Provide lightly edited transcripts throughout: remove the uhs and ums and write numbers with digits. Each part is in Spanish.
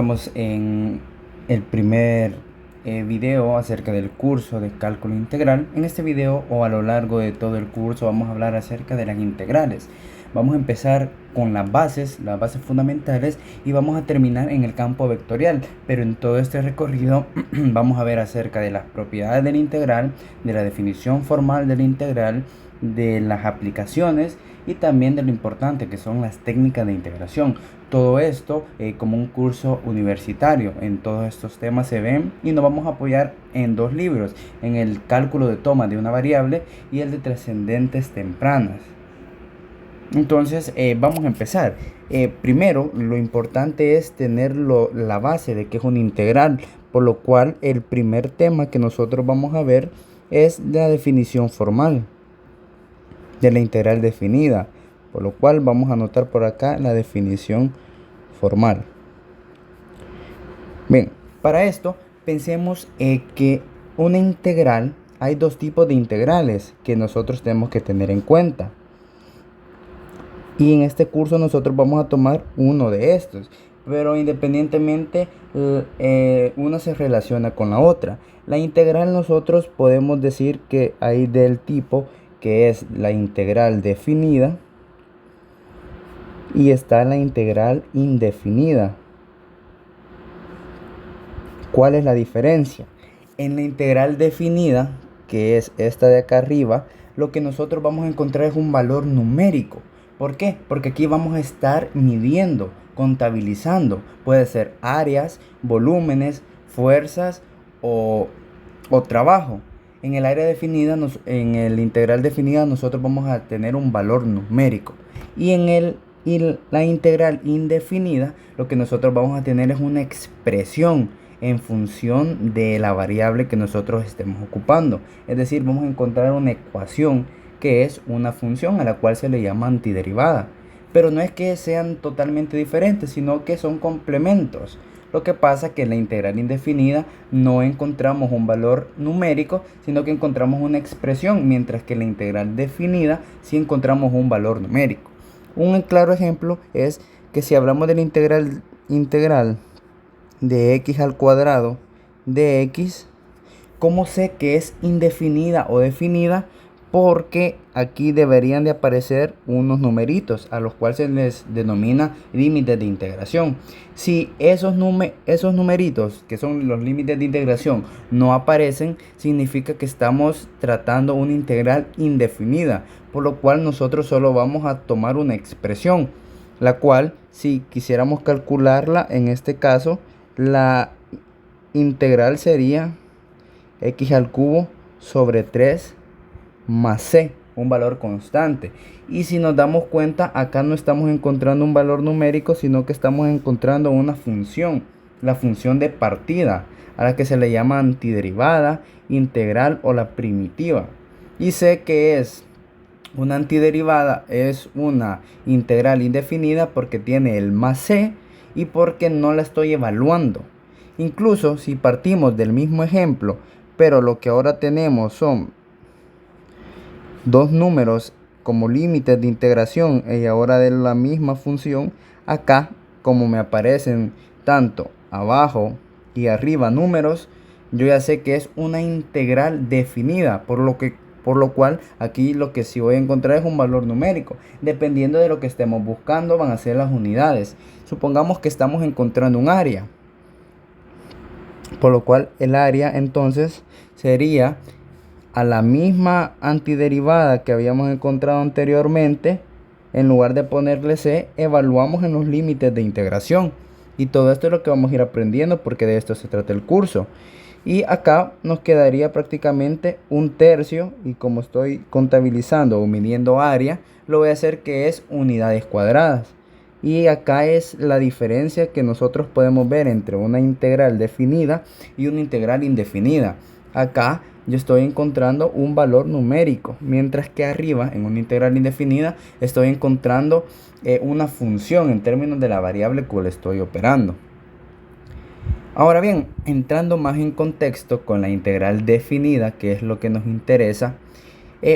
Estamos en el primer video acerca del curso de cálculo integral. En este video o a lo largo de todo el curso vamos a hablar acerca de las integrales. Vamos a empezar con las bases fundamentales y vamos a terminar en el campo vectorial. Pero en todo este recorrido vamos a ver acerca de las propiedades del integral, de la definición formal del integral, de las aplicaciones y también de lo importante que son las técnicas de integración. Todo esto como un curso universitario. En todos estos temas se ven y nos vamos a apoyar en dos libros, en el cálculo de toma de una variable y el de trascendentes tempranas. Entonces vamos a empezar. Primero, lo importante es tener la base de que es una integral, por lo cual el primer tema que nosotros vamos a ver es la definición formal de la integral definida, por lo cual vamos a anotar por acá la definición formal. Bien, para esto pensemos que una integral, hay dos tipos de integrales que nosotros tenemos que tener en cuenta. Y en este curso nosotros vamos a tomar uno de estos, pero independientemente una se relaciona con la otra. La integral nosotros podemos decir que hay del tipo que es la integral definida y está la integral indefinida. ¿Cuál es la diferencia? En la integral definida, que es esta de acá arriba, lo que nosotros vamos a encontrar es un valor numérico. ¿Por qué? Porque aquí vamos a estar midiendo, contabilizando. Puede ser áreas, volúmenes, fuerzas o trabajo. En el área definida, en el integral definida, nosotros vamos a tener un valor numérico. Y en la integral indefinida, lo que nosotros vamos a tener es una expresión en función de la variable que nosotros estemos ocupando. Es decir, vamos a encontrar una ecuación que es una función a la cual se le llama antiderivada. Pero no es que sean totalmente diferentes, sino que son complementos. Lo que pasa es que en la integral indefinida no encontramos un valor numérico, sino que encontramos una expresión, mientras que en la integral definida sí encontramos un valor numérico. Un claro ejemplo es que si hablamos de la integral de x al cuadrado de x, ¿cómo sé que es indefinida o definida? Porque aquí deberían de aparecer unos numeritos a los cuales se les denomina límites de integración. Si esos numeritos, que son los límites de integración, no aparecen, significa que estamos tratando una integral indefinida, por lo cual nosotros solo vamos a tomar una expresión, la cual, si quisiéramos calcularla, en este caso, la integral sería x al cubo sobre 3 más c, un valor constante. Y si nos damos cuenta, acá no estamos encontrando un valor numérico, sino que estamos encontrando una función, la función de partida, a la que se le llama antiderivada, integral o la primitiva. Y sé que es una antiderivada, es una integral indefinida porque tiene el más c y porque no la estoy evaluando. Incluso si partimos del mismo ejemplo, pero lo que ahora tenemos son dos números como límites de integración y ahora de la misma función, acá como me aparecen tanto abajo y arriba números, yo ya sé que es una integral definida, por lo cual aquí lo que sí voy a encontrar es un valor numérico. Dependiendo de lo que estemos buscando van a ser las unidades. Supongamos que estamos encontrando un área, por lo cual el área entonces sería a la misma antiderivada que habíamos encontrado anteriormente. En lugar de ponerle c, evaluamos en los límites de integración. Y todo esto es lo que vamos a ir aprendiendo, porque de esto se trata el curso. Y acá nos quedaría prácticamente un tercio, y como estoy contabilizando o midiendo área, lo voy a hacer que es unidades cuadradas. Y acá es la diferencia que nosotros podemos ver entre una integral definida y una integral indefinida. Acá yo estoy encontrando un valor numérico, mientras que arriba en una integral indefinida estoy encontrando una función en términos de la variable que le estoy operando. Ahora bien, entrando más en contexto con la integral definida, que es lo que nos interesa,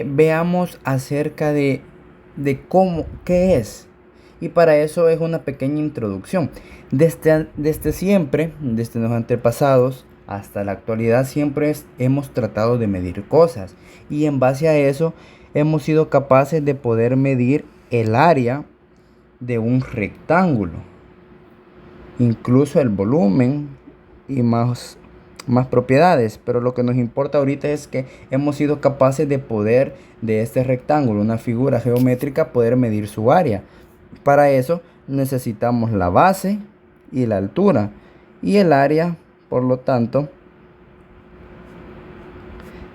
veamos acerca de qué es. Y para eso es una pequeña introducción. Desde siempre, desde los antepasados hasta la actualidad, siempre hemos tratado de medir cosas. Y en base a eso hemos sido capaces de poder medir el área de un rectángulo, incluso el volumen y más propiedades. Pero lo que nos importa ahorita es que hemos sido capaces de poder, de este rectángulo, una figura geométrica, poder medir su área. Para eso necesitamos la base y la altura, y el área, por lo tanto,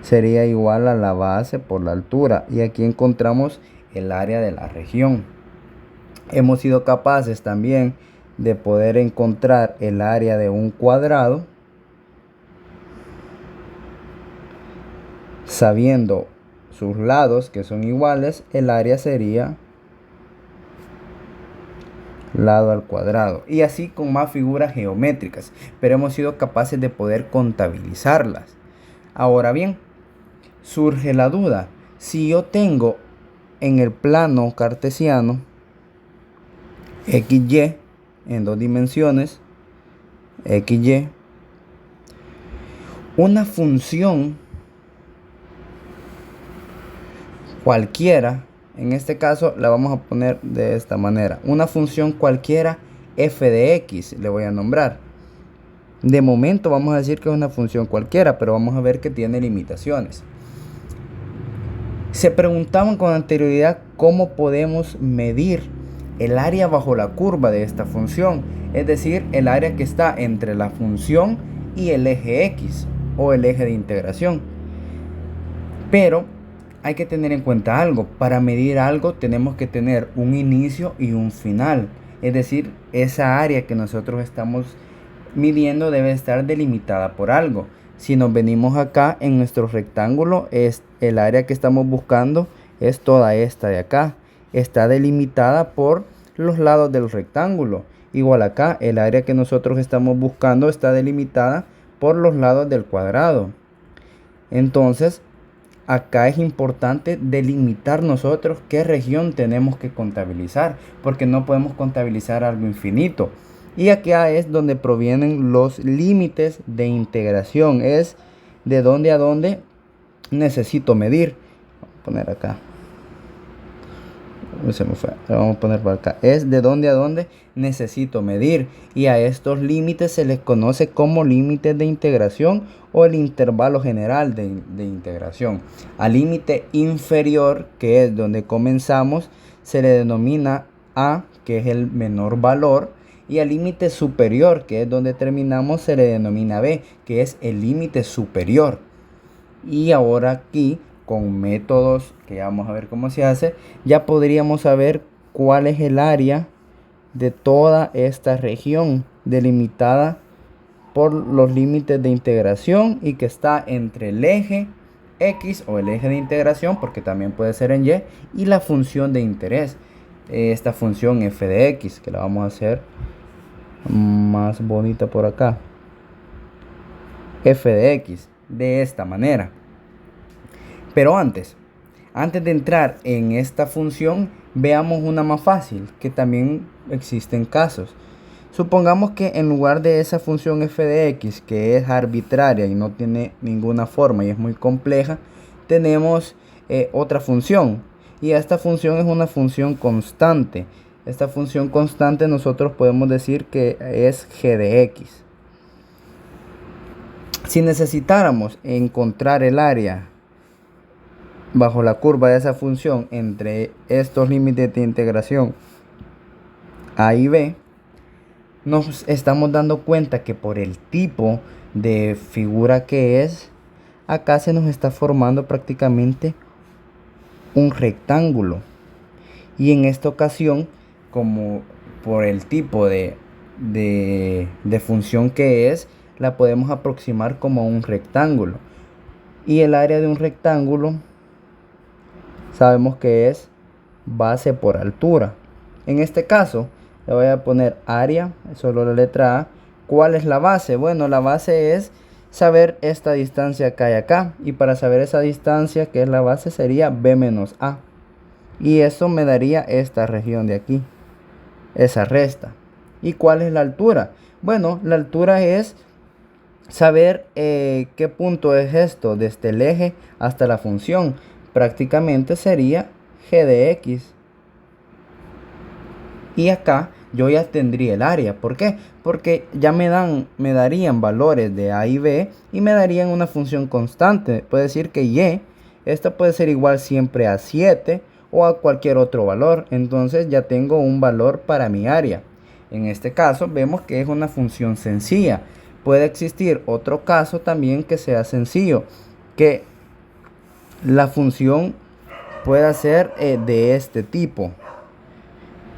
sería igual a la base por la altura. Y aquí encontramos el área de la región. Hemos sido capaces también de poder encontrar el área de un cuadrado, sabiendo sus lados que son iguales. El área sería lado al cuadrado, y así con más figuras geométricas, pero hemos sido capaces de poder contabilizarlas. Ahora bien, surge la duda: si yo tengo en el plano cartesiano XY en 2 dimensiones, XY, una función cualquiera, en este caso la vamos a poner de esta manera, una función cualquiera f de x le voy a nombrar. De momento vamos a decir que es una función cualquiera, pero vamos a ver que tiene limitaciones. Se preguntaban con anterioridad cómo podemos medir el área bajo la curva de esta función, es decir, el área que está entre la función y el eje x o el eje de integración. Pero hay que tener en cuenta algo: para medir algo tenemos que tener un inicio y un final, es decir, esa área que nosotros estamos midiendo debe estar delimitada por algo. Si nos venimos acá en nuestro rectángulo, es el área que estamos buscando, es toda esta de acá, está delimitada por los lados del rectángulo. Igual acá, el área que nosotros estamos buscando está delimitada por los lados del cuadrado. Entonces acá es importante delimitar nosotros qué región tenemos que contabilizar, porque no podemos contabilizar algo infinito. Y acá es donde provienen los límites de integración, es de dónde a dónde necesito medir. Vamos a poner acá, se me fue, vamos a poner por acá, es de dónde a dónde necesito medir, y a estos límites se les conoce como límites de integración o el intervalo general de integración. Al límite inferior, que es donde comenzamos, se le denomina A, que es el menor valor, y al límite superior, que es donde terminamos, se le denomina B, que es el límite superior. Y ahora aquí, con métodos que ya vamos a ver cómo se hace, ya podríamos saber cuál es el área de toda esta región delimitada por los límites de integración y que está entre el eje X o el eje de integración, porque también puede ser en Y la función de interés, esta función f de x, que la vamos a hacer más bonita por acá, f de x, de esta manera. Pero antes de entrar en esta función, veamos una más fácil, que también existen casos. Supongamos que en lugar de esa función f de x, que es arbitraria y no tiene ninguna forma y es muy compleja, tenemos otra función, y esta función es una función constante. Esta función constante nosotros podemos decir que es g de x. Si necesitáramos encontrar el área bajo la curva de esa función entre estos límites de integración a y b, nos estamos dando cuenta que por el tipo de figura que es, acá se nos está formando prácticamente un rectángulo. Y en esta ocasión, como por el tipo de función que es, la podemos aproximar como un rectángulo. Y el área de un rectángulo sabemos que es base por altura. En este caso le voy a poner área, solo la letra A. ¿Cuál es la base? Bueno, la base es saber esta distancia que hay acá, y para saber esa distancia, que es la base, sería b menos a, y eso me daría esta región de aquí. esa resta. ¿Y cuál es la altura? Bueno, la altura es saber qué punto es esto desde el eje hasta la función. Prácticamente sería g de x. Y acá yo ya tendría el área. ¿Por qué? Porque ya me darían valores de a y b y me darían una función constante. Puede decir que y, esta puede ser igual siempre a 7 o a cualquier otro valor. Entonces ya tengo un valor para mi área. En este caso vemos que es una función sencilla. Puede existir otro caso también que sea sencillo, que la función pueda ser de este tipo.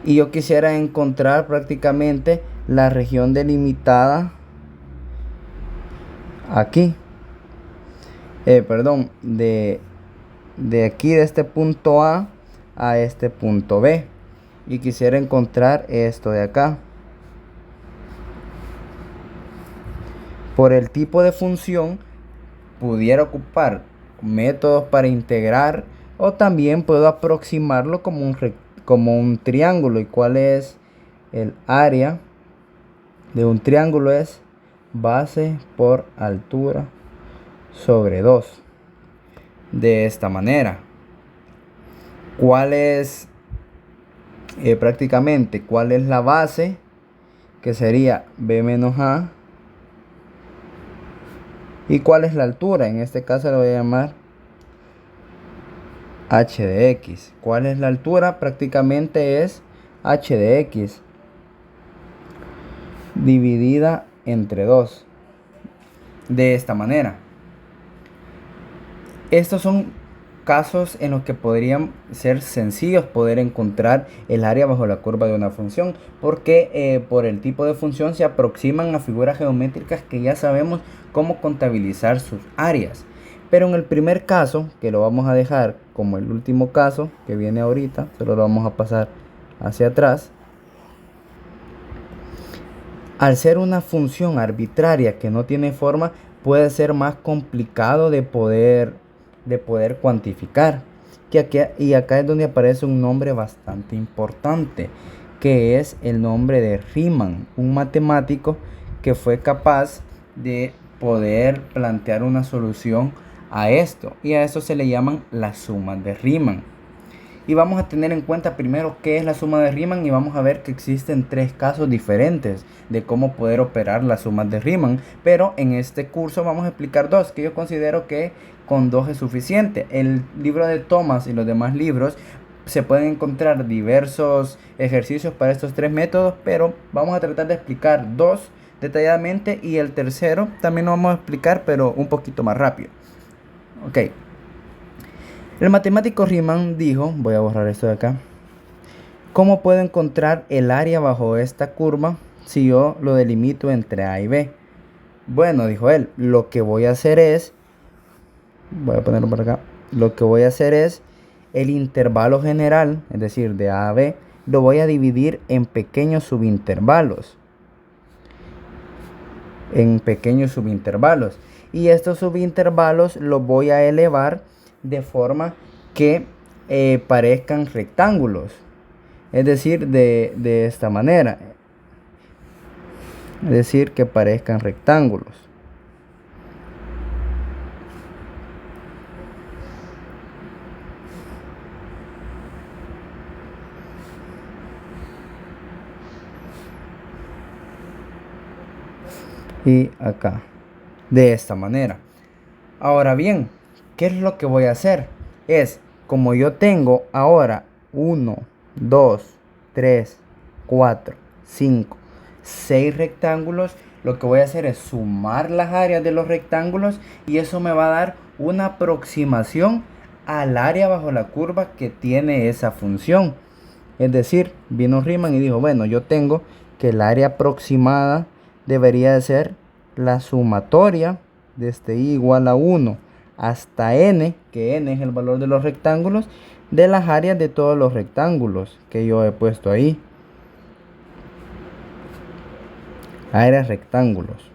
Y yo quisiera encontrar prácticamente la región delimitada aquí. Perdón, de aquí, de este punto A este punto B. Y quisiera encontrar esto de acá. Por el tipo de función, pudiera ocupar métodos para integrar o también puedo aproximarlo como un triángulo. ¿Y cuál es el área de un triángulo? Es base por altura sobre 2. De esta manera, ¿cuál es prácticamente cuál es la base? Que sería b menos a. ¿Y cuál es la altura? En este caso lo voy a llamar h de x. ¿Cuál es la altura? Prácticamente es h de x dividida entre 2. De esta manera. Estos son casos en los que podrían ser sencillos poder encontrar el área bajo la curva de una función, porque por el tipo de función se aproximan a figuras geométricas que ya sabemos cómo contabilizar sus áreas. Pero en el primer caso, que lo vamos a dejar como el último caso que viene ahorita, solo lo vamos a pasar hacia atrás. Al ser una función arbitraria que no tiene forma, puede ser más complicado de poder cuantificar. Y acá es donde aparece un nombre bastante importante, que es el nombre de Riemann, un matemático que fue capaz de poder plantear una solución a esto. Y a eso se le llaman las sumas de Riemann. Y vamos a tener en cuenta primero qué es la suma de Riemann y vamos a ver que existen 3 casos diferentes de cómo poder operar las sumas de Riemann. Pero en este curso vamos a explicar 2, que yo considero que con 2 es suficiente. El libro de Thomas y los demás libros se pueden encontrar diversos ejercicios para estos 3 métodos, pero vamos a tratar de explicar 2 detalladamente y el tercero también lo vamos a explicar, pero un poquito más rápido. Ok. El matemático Riemann dijo, voy a borrar esto de acá, ¿cómo puedo encontrar el área bajo esta curva si yo lo delimito entre A y B? Bueno, dijo él, lo que voy a hacer es, voy a ponerlo por acá, lo que voy a hacer es el intervalo general, es decir, de A a B, lo voy a dividir en pequeños subintervalos. Y estos subintervalos los voy a elevar de forma que parezcan rectángulos, es decir, de esta manera, es decir, que parezcan rectángulos. Y acá, de esta manera. Ahora bien, ¿qué es lo que voy a hacer? Es, como yo tengo ahora 1, 2, 3, 4, 5, 6 rectángulos, lo que voy a hacer es sumar las áreas de los rectángulos y eso me va a dar una aproximación al área bajo la curva que tiene esa función. Es decir, vino Riemann y dijo, bueno, yo tengo que el área aproximada debería de ser la sumatoria desde i igual a 1 hasta n, que n es el valor de los rectángulos, de las áreas de todos los rectángulos que yo he puesto ahí. Áreas rectángulos.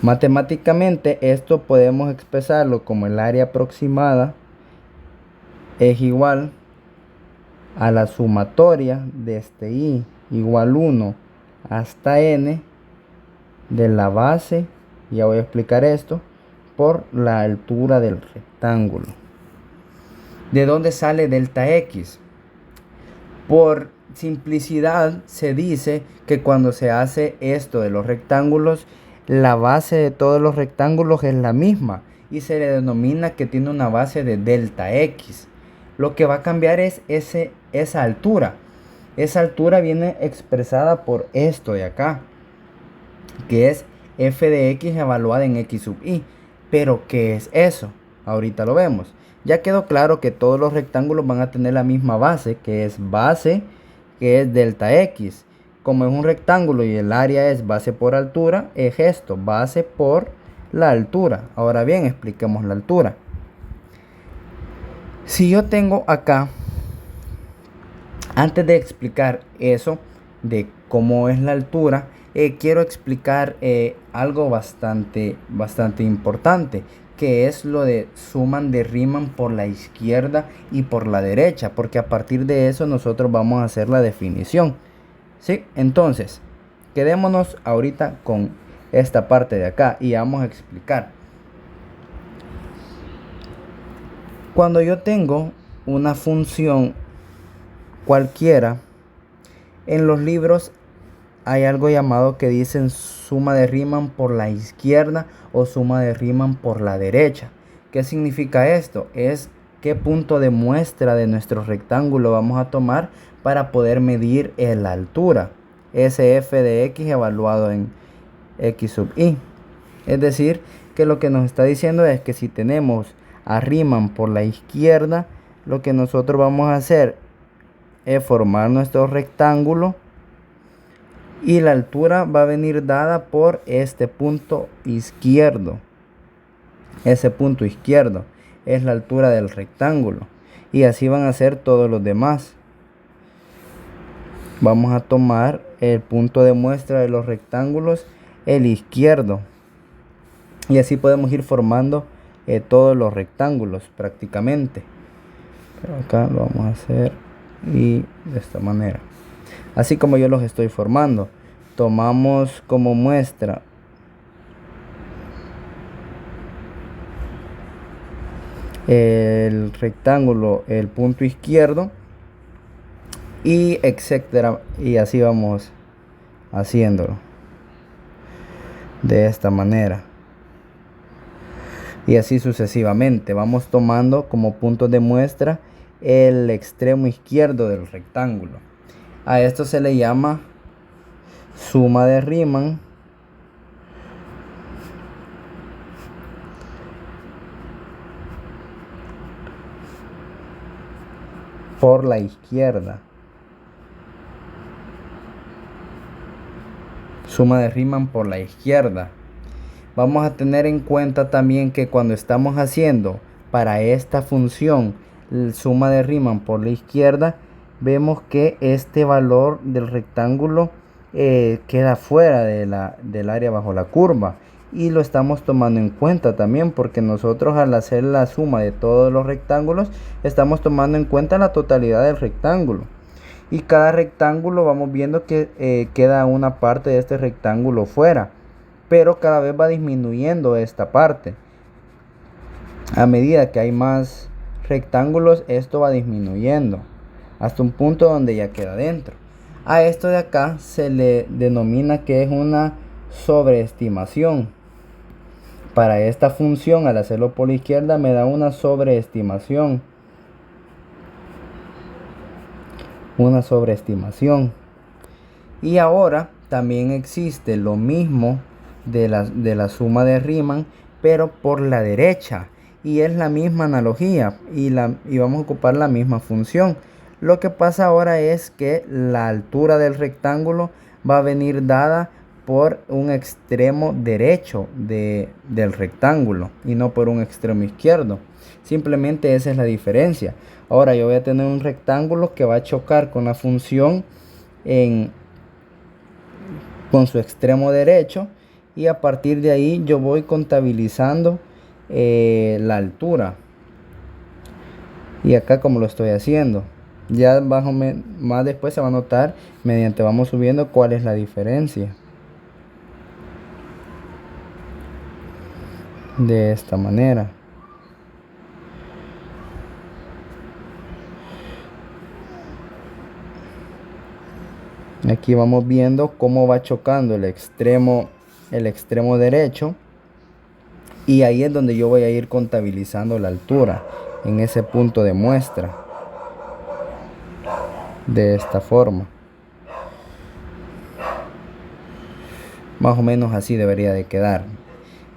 Matemáticamente esto podemos expresarlo como el área aproximada es igual a la sumatoria de i igual 1 hasta n de la base, ya voy a explicar esto, por la altura del rectángulo. ¿De dónde sale delta x? Por simplicidad se dice que cuando se hace esto de los rectángulos, la base de todos los rectángulos es la misma y se le denomina que tiene una base de delta x. Lo que va a cambiar es esa altura. Esa altura viene expresada por esto de acá, que es f de x evaluada en x sub y. Pero ¿qué es eso? Ahorita lo vemos. Ya quedó claro que todos los rectángulos van a tener la misma base, que es delta x. Como es un rectángulo y el área es base por altura, es esto, base por la altura. Ahora bien, expliquemos la altura. Si yo tengo acá, antes de explicar eso, de cómo es la altura, quiero explicar algo bastante importante, que es lo de suman de Riemann por la izquierda y por la derecha, porque a partir de eso nosotros vamos a hacer la definición. ¿Sí? Entonces, quedémonos ahorita con esta parte de acá y vamos a explicar. Cuando yo tengo una función cualquiera, en los libros hay algo llamado que dicen suma de Riemann por la izquierda o suma de Riemann por la derecha. ¿Qué significa esto? Es qué punto de muestra de nuestro rectángulo vamos a tomar para poder medir la altura. Ese f de x evaluado en x sub y. Es decir, que lo que nos está diciendo es que si tenemos a Riemann por la izquierda, lo que nosotros vamos a hacer es formar nuestro rectángulo y la altura va a venir dada por este punto izquierdo. Ese punto izquierdo es la altura del rectángulo y así van a ser todos los demás. Vamos a tomar el punto de muestra de los rectángulos, el izquierdo, y así podemos ir formando todos los rectángulos prácticamente. Pero acá lo vamos a hacer y de esta manera, así como yo los estoy formando. Tomamos como muestra el rectángulo, el punto izquierdo, y etcétera, y así vamos haciéndolo de esta manera y así sucesivamente. Vamos tomando como puntos de muestra el extremo izquierdo del rectángulo. A esto se le llama suma de Riemann por la izquierda. Suma de Riemann por la izquierda. Vamos a tener en cuenta también que cuando estamos haciendo para esta función el suma de Riemann por la izquierda, vemos que este valor del rectángulo queda fuera del área bajo la curva, y lo estamos tomando en cuenta también porque nosotros al hacer la suma de todos los rectángulos estamos tomando en cuenta la totalidad del rectángulo, y cada rectángulo vamos viendo que queda una parte de este rectángulo fuera, pero cada vez va disminuyendo esta parte. A medida que hay más rectángulos, esto va disminuyendo hasta un punto donde ya queda dentro. A esto de acá se le denomina que es una sobreestimación. Para esta función, al hacerlo por la izquierda, me da una sobreestimación. Una sobreestimación. Y ahora también existe lo mismo de la suma de Riemann, pero por la derecha. Y es la misma analogía y vamos a ocupar la misma función. Lo que pasa ahora es que la altura del rectángulo va a venir dada por un extremo derecho del rectángulo y no por un extremo izquierdo. Simplemente esa es la diferencia. Ahora yo voy a tener un rectángulo que va a chocar con la función con su extremo derecho, y a partir de ahí yo voy contabilizando la altura. Y acá como lo estoy haciendo, Ya más después se va a notar mediante vamos subiendo cuál es la diferencia. De esta manera. Aquí vamos viendo cómo va chocando el extremo derecho. Y ahí es donde yo voy a ir contabilizando la altura en ese punto de muestra. De esta forma. Más o menos así debería de quedar.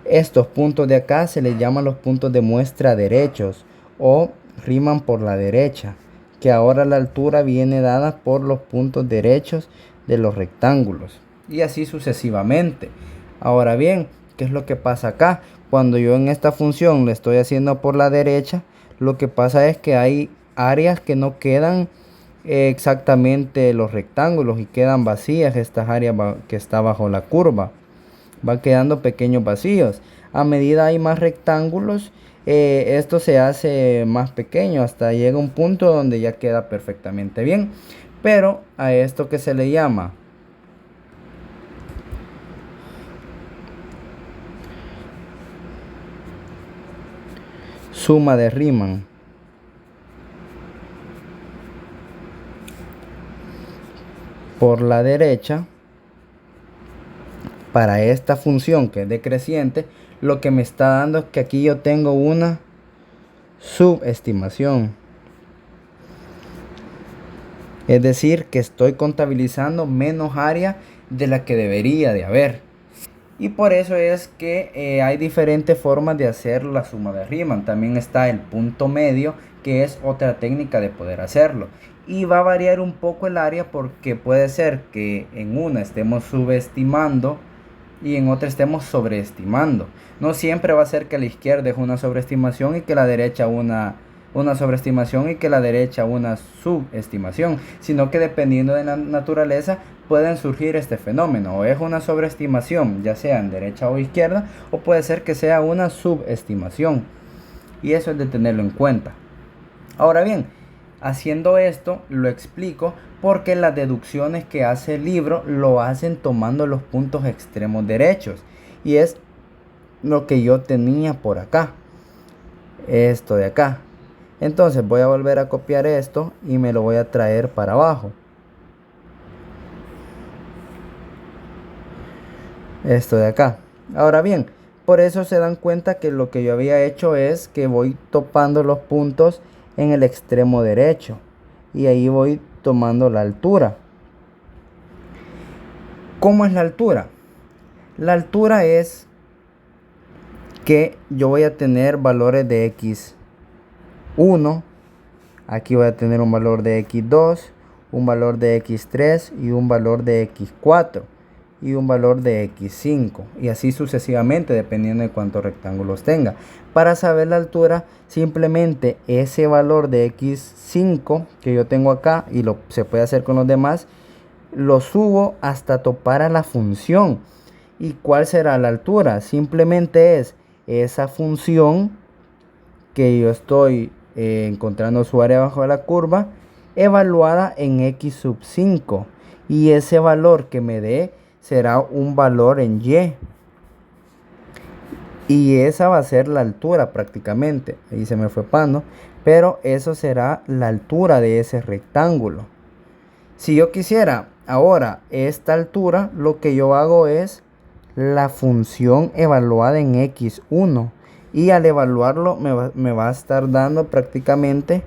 Estos puntos de acá se les llaman los puntos de muestra derechos o riman por la derecha, que ahora la altura viene dada por los puntos derechos de los rectángulos y así sucesivamente. Ahora bien, ¿qué es lo que pasa acá? Cuando yo en esta función le estoy haciendo por la derecha, lo que pasa es que hay áreas que no quedan exactamente los rectángulos y quedan vacías estas áreas que está bajo la curva. Va quedando pequeños vacíos. A medida hay más rectángulos, esto se hace más pequeño hasta llega un punto donde ya queda perfectamente bien. Pero a esto que se le llama suma de Riemann por la derecha, para esta función que es decreciente, lo que me está dando es que aquí yo tengo una subestimación. Es decir, que estoy contabilizando menos área de la que debería de haber. Y por eso es que hay diferentes formas de hacer la suma de Riemann. También está el punto medio, que es otra técnica de poder hacerlo. Y va a variar un poco el área porque puede ser que en una estemos subestimando y en otra estemos sobreestimando. No siempre va a ser que a la izquierda es una sobreestimación y que a la derecha una sobreestimación y que a la derecha una subestimación, sino que dependiendo de la naturaleza pueden surgir este fenómeno. O es una sobreestimación, ya sea en derecha o izquierda, o puede ser que sea una subestimación. Y eso es de tenerlo en cuenta. Ahora bien, haciendo esto lo explico porque las deducciones que hace el libro lo hacen tomando los puntos extremos derechos. Y es lo que yo tenía por acá. Esto de acá. Entonces voy a volver a copiar esto y me lo voy a traer para abajo. Esto de acá. Ahora bien, por eso se dan cuenta que lo que yo había hecho es que voy topando los puntos en el extremo derecho. Y ahí voy tomando la altura. ¿Cómo es la altura? La altura es que yo voy a tener valores de x1, aquí voy a tener un valor de x2, un valor de x3 y un valor de x4 y un valor de x5 y así sucesivamente dependiendo de cuántos rectángulos tenga. Para saber la altura, simplemente ese valor de x5 que yo tengo acá y se puede hacer con los demás, lo subo hasta topar a la función. ¿Y cuál será la altura? Simplemente es esa función que yo estoy encontrando su área bajo la curva evaluada en x sub 5 y ese valor que me dé será un valor en y esa va a ser la altura prácticamente. Ahí se me fue pando, pero eso será la altura de ese rectángulo. Si yo quisiera ahora esta altura, lo que yo hago es la función evaluada en x1 y al evaluarlo me va a estar dando prácticamente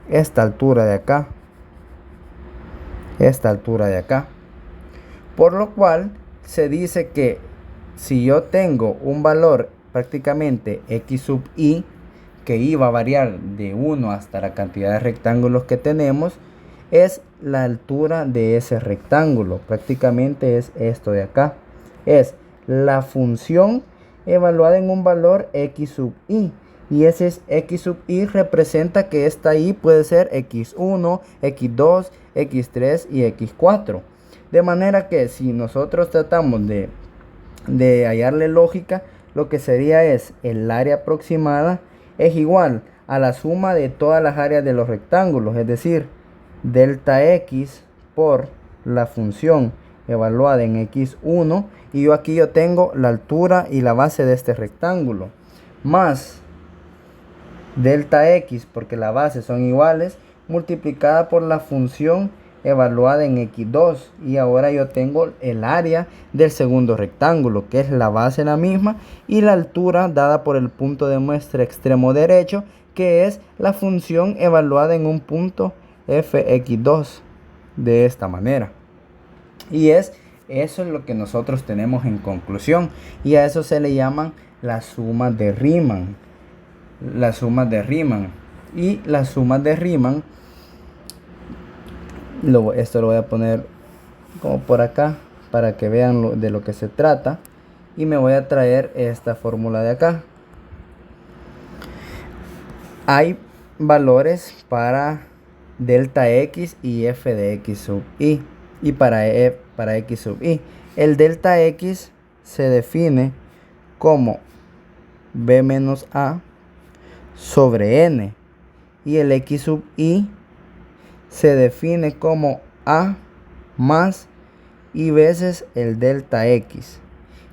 esta altura de acá, por lo cual se dice que si yo tengo un valor prácticamente x sub i que iba a variar de 1 hasta la cantidad de rectángulos que tenemos, es la altura de ese rectángulo. Prácticamente es esto de acá. Es la función evaluada en un valor x sub i. Y ese es x sub i representa que esta i puede ser x1, x2, x3 y x4. De manera que si nosotros tratamos de hallarle lógica, lo que sería es el área aproximada es igual a la suma de todas las áreas de los rectángulos, es decir, delta x por la función evaluada en x1, y yo aquí tengo la altura y la base de este rectángulo, más delta x, porque las bases son iguales, multiplicada por la función evaluada en x2, y ahora yo tengo el área del segundo rectángulo, que es la base la misma, y la altura dada por el punto de muestra extremo derecho, que es la función evaluada en un punto fx2, de esta manera. Y eso es lo que nosotros tenemos en conclusión, y a eso se le llaman las sumas de Riemann. Las sumas de Riemann. Y las sumas de Riemann, esto lo voy a poner como por acá para que vean de lo que se trata, y me voy a traer esta fórmula de acá. Hay valores para delta x y f de x sub i, y para x sub i. El delta x se define como b menos a sobre n, y el x sub i se define como a más y veces el delta x.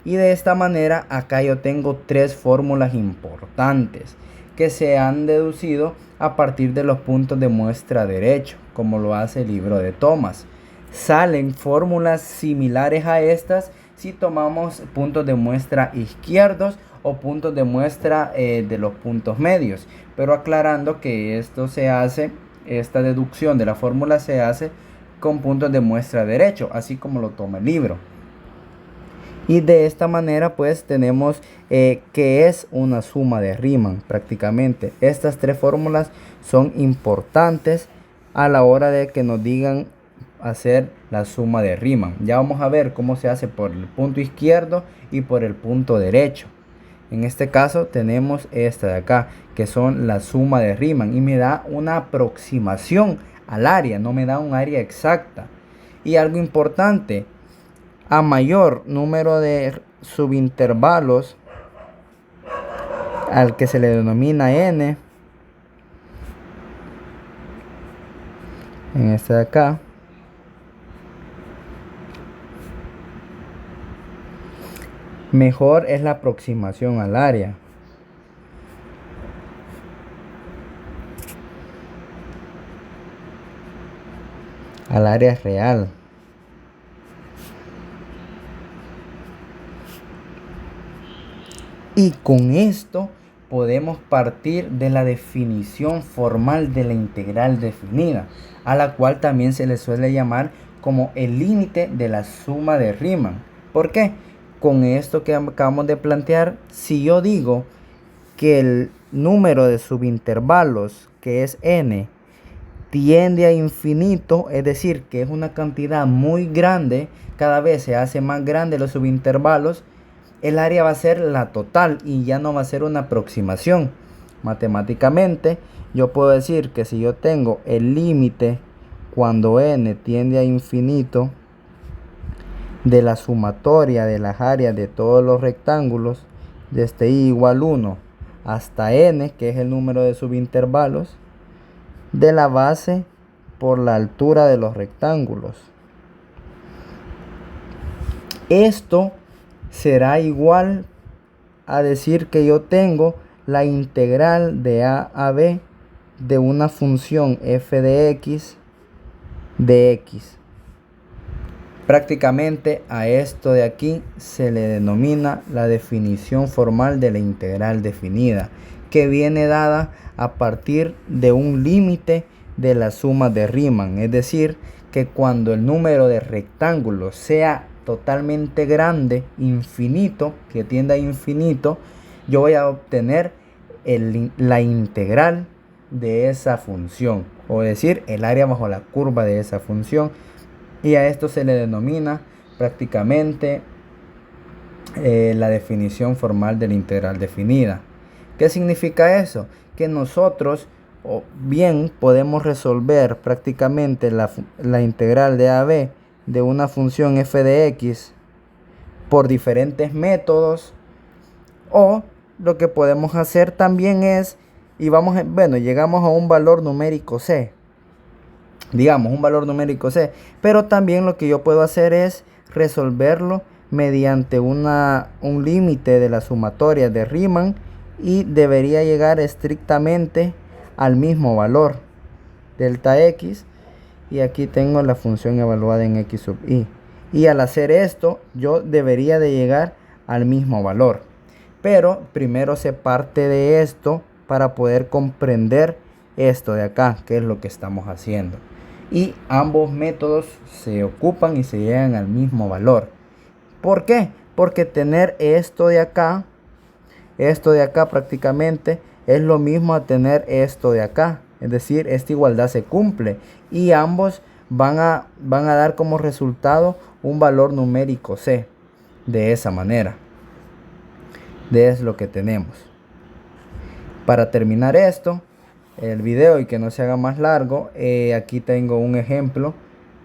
Y de esta manera acá yo tengo tres fórmulas importantes que se han deducido a partir de los puntos de muestra derecho, como lo hace el libro de Thomas. Salen fórmulas similares a estas si tomamos puntos de muestra izquierdos o puntos de muestra de los puntos medios, pero aclarando que esta deducción de la fórmula se hace con puntos de muestra derecho, así como lo toma el libro. Y de esta manera pues tenemos que es una suma de Riemann prácticamente. Estas tres fórmulas son importantes a la hora de que nos digan hacer la suma de Riemann. Ya vamos a ver cómo se hace por el punto izquierdo y por el punto derecho. En este caso tenemos esta de acá, que son la suma de Riemann, y me da una aproximación al área, no me da un área exacta. Y algo importante, a mayor número de subintervalos, al que se le denomina n, en este de acá, mejor es la aproximación al área. Al área real. Y con esto podemos partir de la definición formal de la integral definida, a la cual también se le suele llamar como el límite de la suma de Riemann. ¿Por qué? Con esto que acabamos de plantear, si yo digo que el número de subintervalos, que es n, tiende a infinito, es decir, que es una cantidad muy grande, cada vez se hace más grande los subintervalos, el área va a ser la total y ya no va a ser una aproximación. Matemáticamente, yo puedo decir que si yo tengo el límite cuando n tiende a infinito de la sumatoria de las áreas de todos los rectángulos, desde i igual 1 hasta n, que es el número de subintervalos, de la base por la altura de los rectángulos. Esto será igual a decir que yo tengo la integral de a b de una función f de x de x. Prácticamente a esto de aquí se le denomina la definición formal de la integral definida, que viene dada a partir de un límite de la suma de Riemann. Es decir, que cuando el número de rectángulos sea totalmente grande, infinito, que tienda a infinito, yo voy a obtener la integral de esa función, o decir, el área bajo la curva de esa función. Y a esto se le denomina prácticamente la definición formal de la integral definida. ¿Qué significa eso? Que nosotros bien podemos resolver prácticamente la integral de AB de una función f de x por diferentes métodos, o lo que podemos hacer también es y bueno, llegamos a un valor numérico C. Digamos, un valor numérico C. Pero también lo que yo puedo hacer es resolverlo mediante un límite de la sumatoria de Riemann y debería llegar estrictamente al mismo valor, delta x, y aquí tengo la función evaluada en x sub i. Y al hacer esto, yo debería de llegar al mismo valor. Pero primero se parte de esto para poder comprender esto de acá, que es lo que estamos haciendo. Y ambos métodos se ocupan y se llegan al mismo valor. ¿Por qué? Porque tener esto de acá prácticamente es lo mismo a tener esto de acá. Es decir, esta igualdad se cumple y ambos van a dar como resultado un valor numérico C. De esa manera. Es lo que tenemos. Para terminar el video y que no se haga más largo, aquí tengo un ejemplo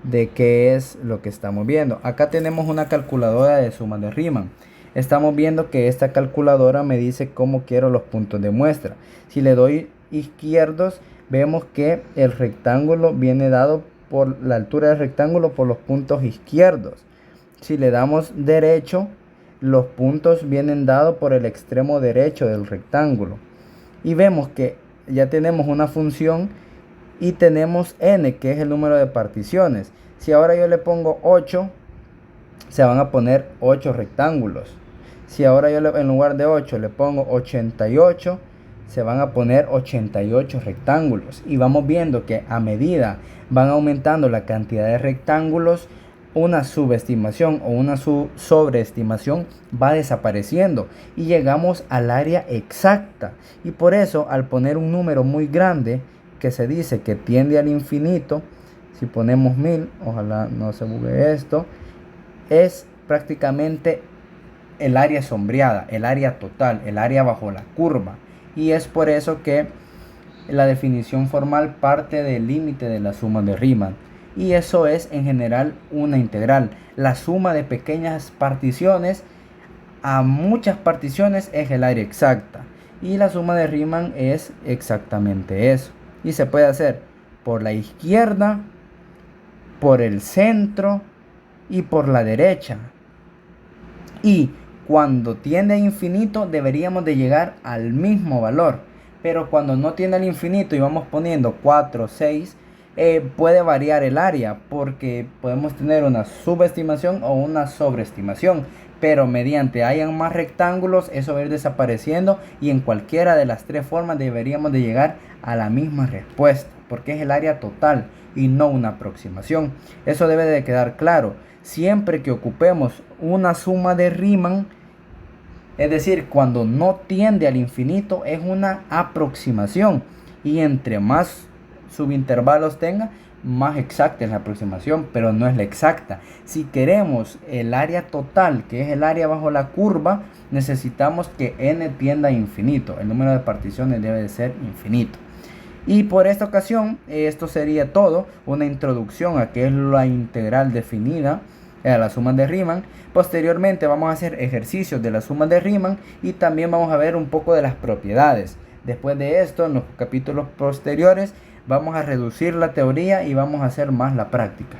de qué es lo que estamos viendo. Acá tenemos una calculadora de suma de Riemann. Estamos viendo que esta calculadora me dice cómo quiero los puntos de muestra. Si le doy izquierdos, vemos que el rectángulo viene dado por la altura del rectángulo por los puntos izquierdos. Si le damos derecho, los puntos vienen dados por el extremo derecho del rectángulo. Y vemos que ya tenemos una función y tenemos n, que es el número de particiones. Si ahora yo le pongo 8, se van a poner 8 rectángulos. Si ahora yo en lugar de 8 le pongo 88, se van a poner 88 rectángulos. Y vamos viendo que a medida van aumentando la cantidad de rectángulos, una subestimación o una sobreestimación va desapareciendo y llegamos al área exacta. Y por eso, al poner un número muy grande que se dice que tiende al infinito, si ponemos 1000, ojalá no se bugue esto, es prácticamente el área sombreada, el área total, el área bajo la curva. Y es por eso que la definición formal parte del límite de la suma de Riemann. Y eso es en general una integral. La suma de pequeñas particiones a muchas particiones es el área exacta. Y la suma de Riemann es exactamente eso. Y se puede hacer por la izquierda, por el centro y por la derecha. Y cuando tiende a infinito deberíamos de llegar al mismo valor. Pero cuando no tiende al infinito y vamos poniendo 4, 6, puede variar el área porque podemos tener una subestimación o una sobreestimación. Pero mediante hayan más rectángulos, eso va a ir desapareciendo y en cualquiera de las tres formas deberíamos de llegar a la misma respuesta. Porque es el área total y no una aproximación. Eso debe de quedar claro. Siempre que ocupemos una suma de Riemann, es decir, cuando no tiende al infinito, es una aproximación. Y entre más subintervalos tenga, más exacta es la aproximación, pero no es la exacta. Si queremos el área total, que es el área bajo la curva, necesitamos que n tienda a infinito. El número de particiones debe de ser infinito. Y por esta ocasión, esto sería todo, una introducción a qué es la integral definida, a la suma de Riemann. Posteriormente vamos a hacer ejercicios de la suma de Riemann y también vamos a ver un poco de las propiedades. Después de esto, en los capítulos posteriores, vamos a reducir la teoría y vamos a hacer más la práctica.